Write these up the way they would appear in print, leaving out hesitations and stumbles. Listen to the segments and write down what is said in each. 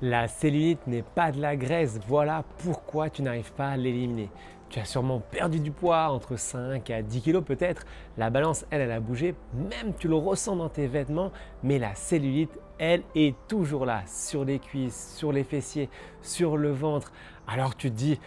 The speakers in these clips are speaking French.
La cellulite n'est pas de la graisse, voilà pourquoi tu n'arrives pas à l'éliminer. Tu as sûrement perdu du poids, entre 5 à 10 kilos peut-être. La balance, elle a bougé, même tu le ressens dans tes vêtements, mais la cellulite, elle est toujours là, sur les cuisses, sur les fessiers, sur le ventre. Alors tu te dis,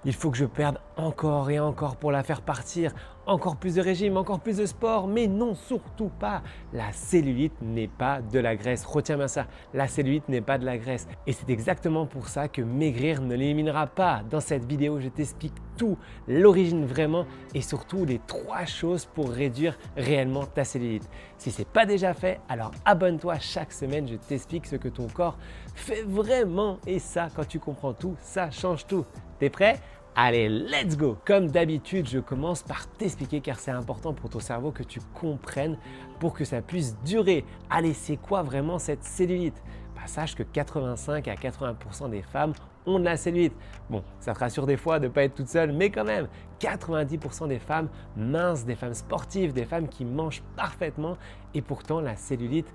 il faut que je perde encore et encore pour la faire partir, encore plus de régime, encore plus de sport, mais non, surtout pas. La cellulite n'est pas de la graisse, retiens bien ça, la cellulite n'est pas de la graisse. Et c'est exactement pour ça que maigrir ne l'éliminera pas. Dans cette vidéo, je t'explique tout, l'origine vraiment et surtout les 3 choses pour réduire réellement ta cellulite. Si ce n'est pas déjà fait, alors abonne-toi, chaque semaine je t'explique ce que ton corps fait vraiment. Et ça, quand tu comprends tout, ça change tout. T'es prêt ? Allez, let's go! Comme d'habitude, je commence par t'expliquer car c'est important pour ton cerveau que tu comprennes pour que ça puisse durer. Allez, c'est quoi vraiment cette cellulite? Sache que 85 à 80% des femmes ont de la cellulite. Bon, ça te rassure des fois de ne pas être toute seule, mais quand même, 90% des femmes minces, des femmes sportives, des femmes qui mangent parfaitement et pourtant la cellulite,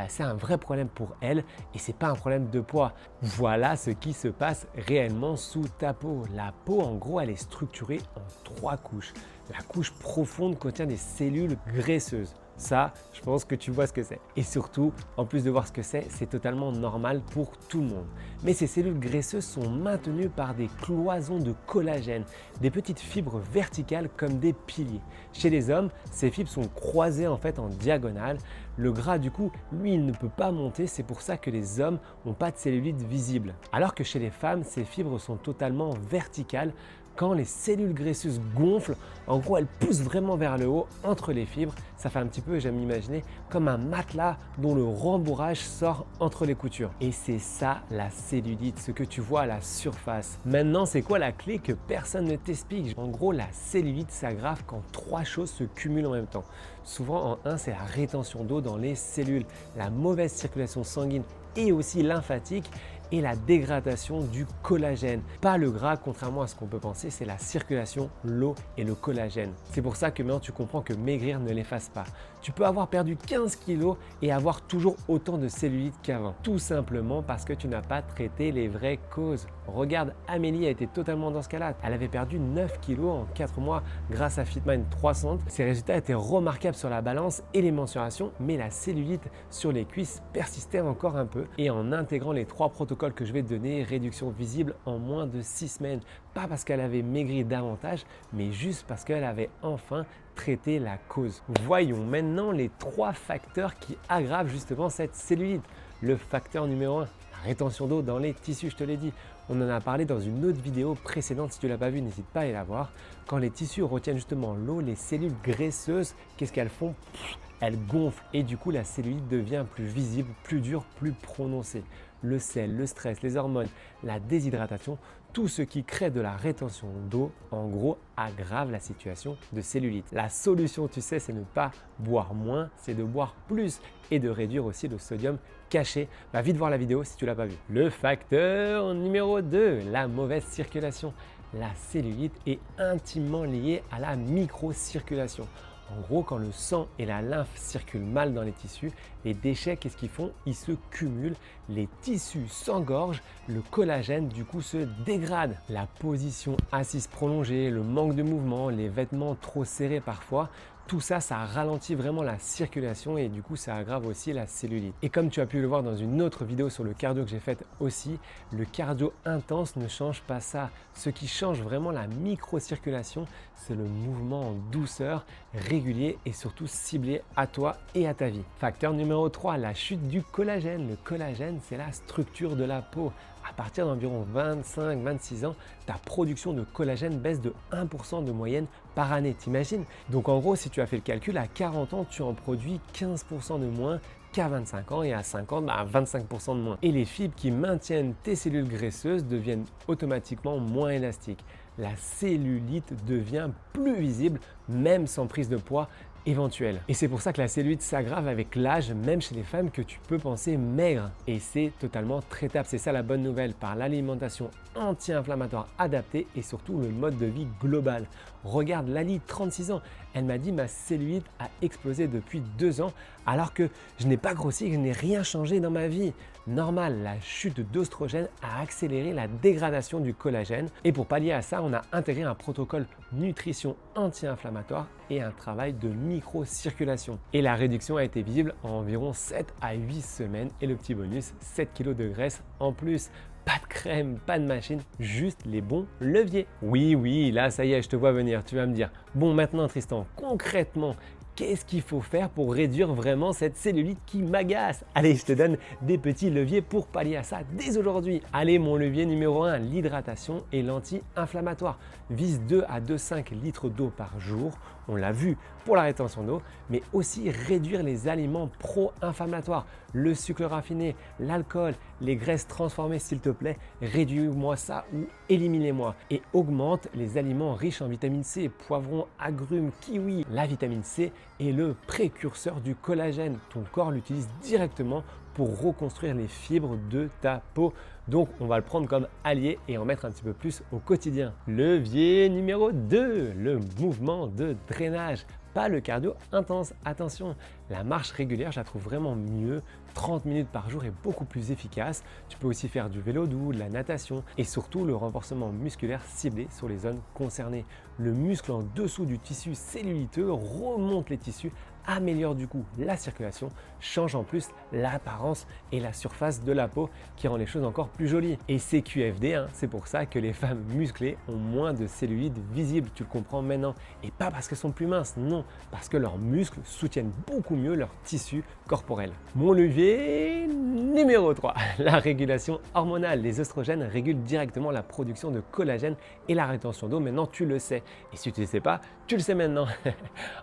c'est un vrai problème pour elles et ce n'est pas un problème de poids. Voilà ce qui se passe réellement sous ta peau. La peau, en gros, elle est structurée en 3 couches. La couche profonde contient des cellules graisseuses. Ça, je pense que tu vois ce que c'est. Et surtout, en plus de voir ce que c'est totalement normal pour tout le monde. Mais ces cellules graisseuses sont maintenues par des cloisons de collagène, des petites fibres verticales comme des piliers. Chez les hommes, ces fibres sont croisées en fait en diagonale. Le gras, du coup, lui, il ne peut pas monter. C'est pour ça que les hommes n'ont pas de cellulite visible. Alors que chez les femmes, ces fibres sont totalement verticales. Quand les cellules graisseuses gonflent, en gros, elles poussent vraiment vers le haut entre les fibres. Ça fait un petit peu, j'aime m'imaginer, comme un matelas dont le rembourrage sort entre les coutures. Et c'est ça la cellulite, ce que tu vois à la surface. Maintenant, c'est quoi la clé que personne ne t'explique? En gros, la cellulite s'aggrave quand 3 choses se cumulent en même temps. Souvent, en un, c'est la rétention d'eau dans les cellules, la mauvaise circulation sanguine et aussi lymphatique et la dégradation du collagène. Pas le gras, contrairement à ce qu'on peut penser, c'est la circulation, l'eau et le collagène. C'est pour ça que maintenant tu comprends que maigrir ne l'efface pas. Tu peux avoir perdu 15 kilos et avoir toujours autant de cellulite qu'avant. Tout simplement parce que tu n'as pas traité les vraies causes. Regarde, Amélie a été totalement dans ce cas-là. Elle avait perdu 9 kilos en 4 mois grâce à Fitmind 300. Ses résultats étaient remarquables sur la balance et les mensurations, mais la cellulite sur les cuisses persistait encore un peu. Et en intégrant les 3 protocoles que je vais te donner, réduction visible en moins de 6 semaines. Pas parce qu'elle avait maigri davantage, mais juste parce qu'elle avait enfin traité la cause. Voyons maintenant les 3 facteurs qui aggravent justement cette cellulite. Le facteur numéro 1, la rétention d'eau dans les tissus, je te l'ai dit. On en a parlé dans une autre vidéo précédente, si tu ne l'as pas vue, n'hésite pas à aller la voir. Quand les tissus retiennent justement l'eau, les cellules graisseuses, qu'est-ce qu'elles font? Elles gonflent et du coup la cellulite devient plus visible, plus dure, plus prononcée. Le sel, le stress, les hormones, la déshydratation, tout ce qui crée de la rétention d'eau, en gros, aggrave la situation de cellulite. La solution, tu sais, c'est ne pas boire moins, c'est de boire plus et de réduire aussi le sodium caché. Va vite voir la vidéo si tu ne l'as pas vu. Le facteur numéro 2, la mauvaise circulation. La cellulite est intimement liée à la microcirculation. En gros, quand le sang et la lymphe circulent mal dans les tissus, les déchets, qu'est-ce qu'ils font? Ils se cumulent, les tissus s'engorgent, le collagène du coup se dégrade. La position assise prolongée, le manque de mouvement, les vêtements trop serrés parfois, tout ça, ça ralentit vraiment la circulation et du coup, ça aggrave aussi la cellulite. Et comme tu as pu le voir dans une autre vidéo sur le cardio que j'ai faite aussi, le cardio intense ne change pas ça. Ce qui change vraiment la microcirculation, c'est le mouvement en douceur, régulier et surtout ciblé à toi et à ta vie. Facteur numéro 3, la chute du collagène. Le collagène, c'est la structure de la peau. À partir d'environ 25-26 ans, ta production de collagène baisse de 1% de moyenne par année, t'imagines? Donc en gros, si tu as fait le calcul, à 40 ans, tu en produis 15% de moins qu'à 25 ans et à 50, 25% de moins. Et les fibres qui maintiennent tes cellules graisseuses deviennent automatiquement moins élastiques. La cellulite devient plus visible, même sans prise de poids éventuelle. Et c'est pour ça que la cellulite s'aggrave avec l'âge, même chez les femmes que tu peux penser maigres. Et c'est totalement traitable. C'est ça la bonne nouvelle, par l'alimentation anti-inflammatoire adaptée et surtout le mode de vie global. Regarde Lali, 36 ans. Elle m'a dit ma cellulite a explosé depuis 2 ans alors que je n'ai pas grossi, que je n'ai rien changé dans ma vie. Normal, la chute d'oestrogène a accéléré la dégradation du collagène et pour pallier à ça, on a intégré un protocole nutrition anti-inflammatoire et un travail de microcirculation. Et la réduction a été visible en environ 7 à 8 semaines et le petit bonus, 7 kg de graisse en plus. Pas de crème, pas de machine, juste les bons leviers. Oui, là ça y est, je te vois venir, tu vas me dire, bon maintenant Tristan, concrètement, qu'est-ce qu'il faut faire pour réduire vraiment cette cellulite qui m'agace? Allez, je te donne des petits leviers pour pallier à ça dès aujourd'hui. Allez, mon levier numéro 1, l'hydratation et l'anti-inflammatoire. Vise 2 à 2,5 litres d'eau par jour. On l'a vu pour la rétention d'eau, mais aussi réduire les aliments pro-inflammatoires, le sucre raffiné, l'alcool, les graisses transformées s'il te plaît, réduis-moi ça ou élimine-les-moi et augmente les aliments riches en vitamine C, poivrons, agrumes, kiwi. La vitamine C est le précurseur du collagène. Ton corps l'utilise directement pour reconstruire les fibres de ta peau. Donc on va le prendre comme allié et en mettre un petit peu plus au quotidien. Levier numéro 2, le mouvement de drainage. Pas le cardio intense, attention, la marche régulière je la trouve vraiment mieux, 30 minutes par jour est beaucoup plus efficace. Tu peux aussi faire du vélo doux, de la natation et surtout le renforcement musculaire ciblé sur les zones concernées. Le muscle en dessous du tissu celluliteux remonte les tissus, améliore du coup la circulation, change en plus l'apparence et la surface de la peau qui rend les choses encore plus jolies. Et c'est QFD, c'est pour ça que les femmes musclées ont moins de cellulite visible, tu le comprends maintenant. Et pas parce qu'elles sont plus minces, non, parce que leurs muscles soutiennent beaucoup mieux leur tissu corporel. Mon levier numéro 3, la régulation hormonale. Les oestrogènes régulent directement la production de collagène et la rétention d'eau, maintenant tu le sais. Et si tu ne le sais pas, tu le sais maintenant.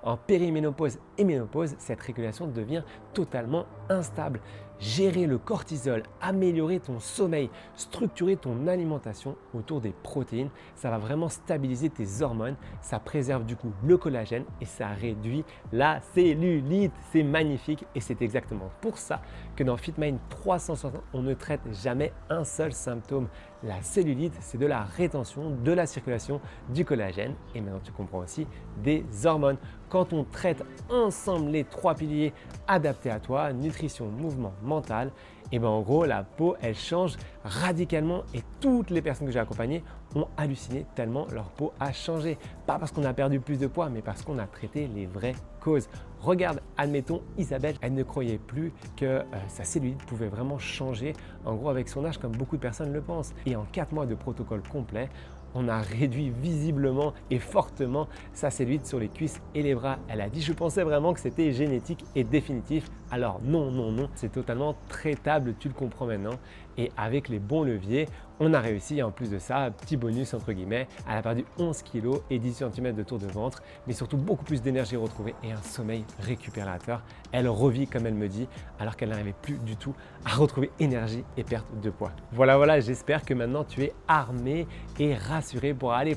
En périménopause et ménopause, cette régulation devient totalement instable. Gérer le cortisol, améliorer ton sommeil, structurer ton alimentation autour des protéines, ça va vraiment stabiliser tes hormones, ça préserve du coup le collagène et ça réduit la cellulite. C'est magnifique et c'est exactement pour ça que dans FitMind 360, on ne traite jamais un seul symptôme. La cellulite, c'est de la rétention, de la circulation, du collagène et maintenant tu comprends aussi des hormones. Quand on traite ensemble les 3 piliers adaptés à toi, nutrition, mouvement, mental, et bien en gros la peau elle change radicalement et toutes les personnes que j'ai accompagnées ont halluciné tellement leur peau a changé. Pas parce qu'on a perdu plus de poids mais parce qu'on a traité les vraies causes. Regarde, admettons Isabelle, elle ne croyait plus que sa cellulite pouvait vraiment changer en gros avec son âge comme beaucoup de personnes le pensent. Et en 4 mois de protocole complet, on a réduit visiblement et fortement sa cellulite sur les cuisses et les bras. Elle a dit « je pensais vraiment que c'était génétique et définitif ». Alors non, c'est totalement traitable, tu le comprends maintenant. Et avec les bons leviers, on a réussi en plus de ça, petit bonus entre guillemets, elle a perdu 11 kg et 10 cm de tour de ventre, mais surtout beaucoup plus d'énergie retrouvée et un sommeil récupérateur. Elle revit comme elle me dit, alors qu'elle n'arrivait plus du tout à retrouver énergie et perte de poids. Voilà, j'espère que maintenant tu es armé et rassuré pour aller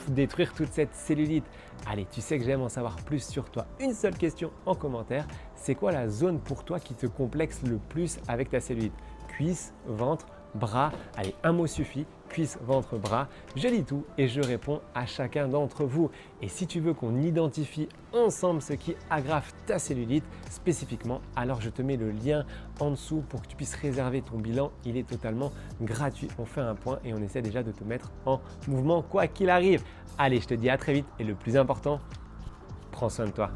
détruire toute cette cellulite. Allez, tu sais que j'aime en savoir plus sur toi. Une seule question en commentaire, c'est quoi la zone pour toi qui te complexe le plus avec ta cellulite? Cuisse, ventre, bras, allez, un mot suffit, cuisse, ventre, bras, je lis tout et je réponds à chacun d'entre vous. Et si tu veux qu'on identifie ensemble ce qui aggrave ta cellulite spécifiquement, alors je te mets le lien en dessous pour que tu puisses réserver ton bilan. Il est totalement gratuit. On fait un point et on essaie déjà de te mettre en mouvement quoi qu'il arrive. Allez, je te dis à très vite et le plus important, prends soin de toi.